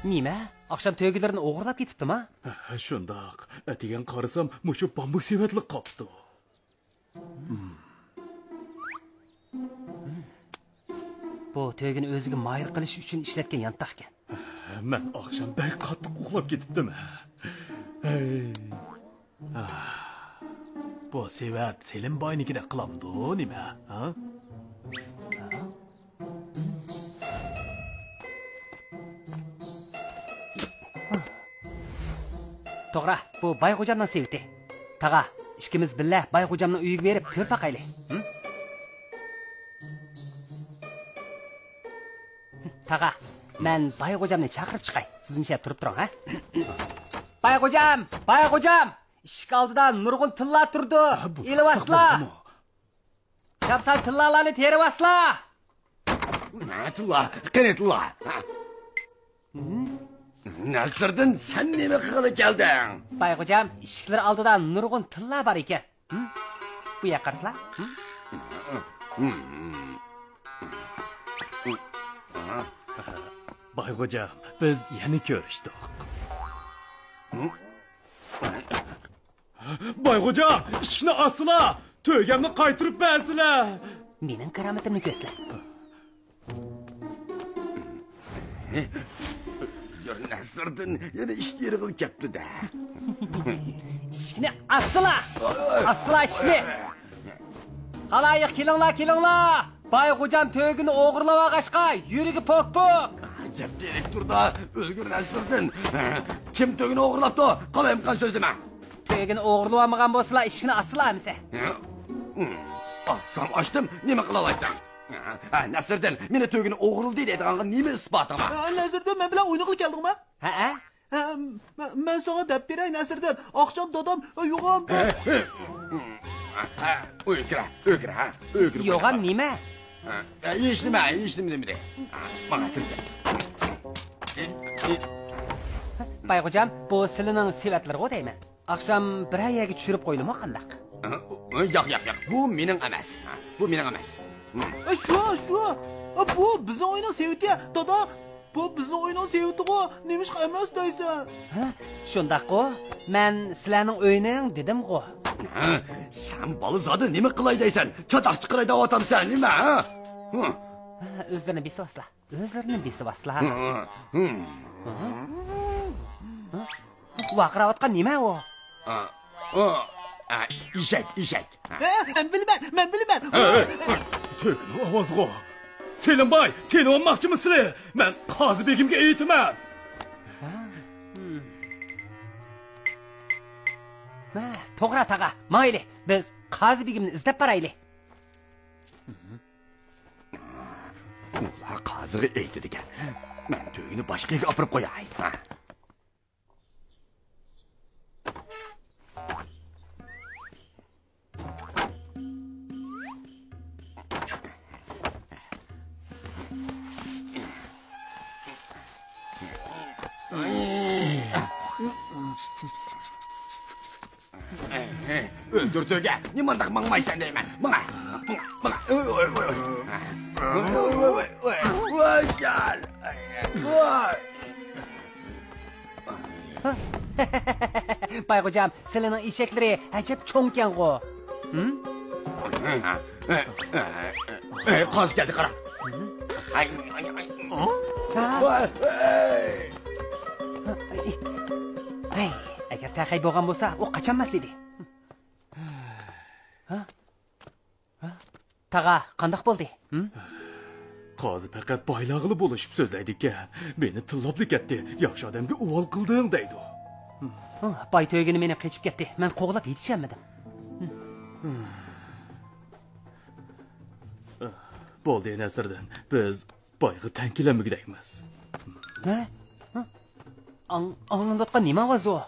Nima? Akşam tövgülerini oğurlap ketipti mi? Şundaq. Atigan qarasam, mushu bambuk sevatliq qopdi. Bu tövgünü o'ziga mayil qilish uchun ishlatgan yantoq ekan. Men akşam bek qattiq uxlab ketibdim. Bu sevat Selim boynikida qilamdi, nima? Ha? To'g'ri, bu Bayxo'jamning seviti. Tag'a, ikkimiz birga Bayxo'jamning uyiga berib ko'r taqayli. Tag'a, men Bayxo'jamni chaqirib chiqay. Siz nishab turib turing, ha? Bayxo'jam! Eshik oldida nurg'un tillar turdi. Elvasla. Chapsal tillarlarni terivasla. Tilla, qani tilla. Nasırdın, sen nima qilib kelding? Bayxo'jam, eshiklar oldida nurg'un tillar bor ekan. Bu yoqqa qaraslar. Bayxo'jam, biz yana ko'rishdik. Bayxo'jam, ishni asla, to'ygamni qaytirib bersizlar. Mening karomatimni ko'rslar. Nasırdın, yana ishga qilib ketdi-da. Ishni asla ishni. Xaloyiq kelinglar. Bayxo'jam to'ygini o'g'irlab olg'ashqa, yurigi pok-pok. Ajab direktorda o'lgur Nasırdın. Kim to'ygini o'g'irlabdi? Qalayimqan so'zlama. To'ygini o'g'irlab olmagan bo'lsalar, ishni asla amsa. Assam açtım, nima qila olaysan? Nasırdın, meni to'ygini o'g'irldi deydiganga nima isbotim? Nasırdın, men bilan o'ynaga keldingmi? Ha? Men sana deb beray Nasırdın. Oqshom dadam uyg'on. O'ykira. Yo'g'on nima? Hech nima de. Mana kirdi. Bayxo'jam, bu sizlarning sevatlariga deyman. Oqshom bir ayaga tushirib qo'ydimi qandaq? Yo'q. Bu mening emas. Shu. Bu bizning o'yinning seviti. Dada, bu bizning o'yinning seviti-ku. Nima emas deysan? Ha, shundaq-ku. Men sizlarning o'yining dedim-ku. Sen balı zadı nima qilay deysan? Çataq chiqiray deb otamsan, nima? O'zlarini besivaslar. Vaqirayotgan nima u? İşek. Men bilman. To'ygini ovozg'o. Selimboy, kino olmoqchimisizlar? Men Qozi begimga aytaman. To'g'ri tag'a, mayli, biz Qozi begimni izlab boraylik. Ular Qoziga aytdi ekan. Men to'ygini boshqaga olib qo'yay. Öldür töge. Nimandak mangmaysan deyman. Manga. Manga. Oy gel. Oy. Baykocam, senin eşekleri acep çoğunken go. Hı? Kaz geldi kara. Ay. Ha? Ay, eğer takay boğan bolsa, o kaçanmaz idi. Tağa, qandaq boldu? Hı? Qozi faqat baylag'ili bo'lishib so'zlaydi ekan. Meni tilloblik etdi. Yaxshi odamga uvol qilding deydi. Bay tögünü meni qechib ketdi. Men qo'g'lab yetishamadim. Bo'ldi Nasirdan. Biz boyga tankilanmagidaymiz. Ha? Anlandatqa nima ovoz o?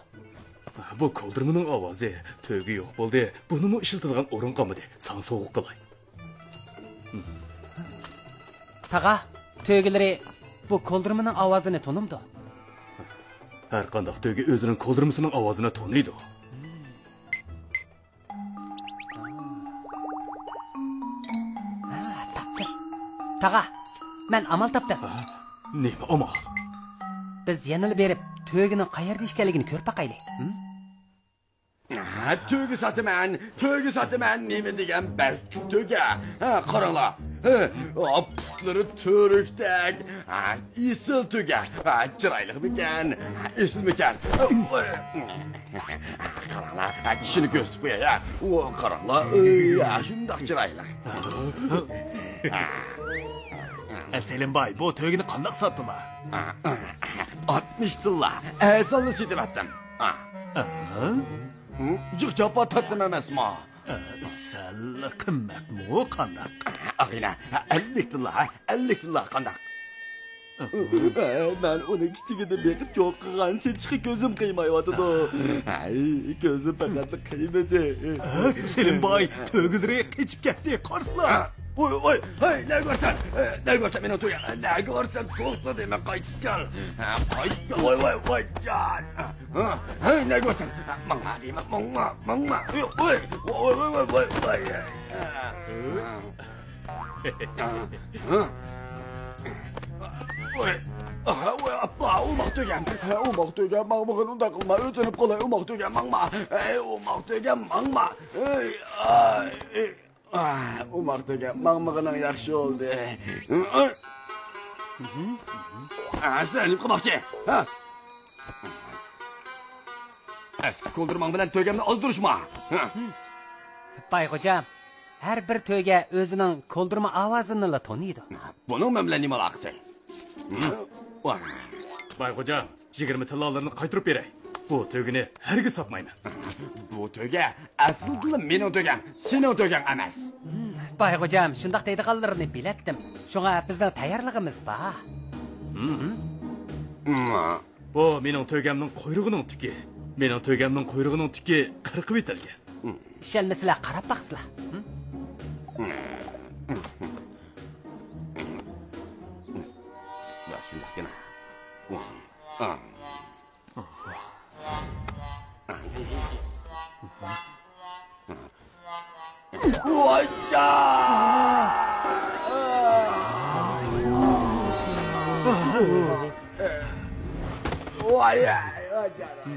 Bu koldirmaning ovozi. To'gi yo'q bo'ldi. Bunimi ishiltirgan o'rin qolmadi. San sovuq qilay. Tağa, tögüleri bu koldurmanın avazını tonumdu. Har qandaq to'gi o'zining koldirmasining ovozini toniydi. Taptı. Tağa, men amal taptım. Nima amal? Biz yenilib berib, tögünün qayerda ishkanligini ko'rib baqayli. Tögü satıman nemi degan bas töge. Qaranglar. Putları törükdek. Isil töge. Çıraylık mikan. Isil mikan. Qaranglar. Kishini ko'z tutmay ya. Qaranglar. Shundoq çıraylık. Selim bay, bu tögünü qandaq sattılar? 60 tilla. Sallı setib attım. Cıqca patattım emasmi? Salla qimmatmi o qandaq? Ag'ina 50 tilla qandaq. Ben onu kichigida bekib cho'q qilgan sinchiqi ko'zim qiymayotdi. Ko'zim faqat qiymadi. Selim bay, tögüleri qechib ketdi, qarslar. Oy, hey, ne görsen beni oturuyor. Ne görsen korktu deme kayıtsal. Oy, can. Hey, ne görsen. Manga deme, manga. Oy. Umaq tögem, mağmağın unda qılma, ötünüp qolay, umaq tögem, mağma. Umaq tögem, mağma. Umaq tögem, mağmağının yaxşı oldu. Sizlerim qılmaqçı. Eski koldurmağın bilen tögemni azdırışma. Baykocam, her bir töge özünün koldurma avazını la toniydi. Bunun memle nima alaqısı? Bayxo'ja, 20 tillalarni qaytirib beray. Bu tögini hergi satmayman. Bu töge asli mening tögem, sening tögem emas. Baykocam, shundoq deydiganlarini biletdim. Şuna bizning tayyorligimiz bor. Bu mening tögemning quyrug'ining tuki. Mening tögemning quyrug'ining tuki qirqib etilgan. Shelmisizlar qarab baqsizlar. Bas shundoq dema. Voyca! Vay canım.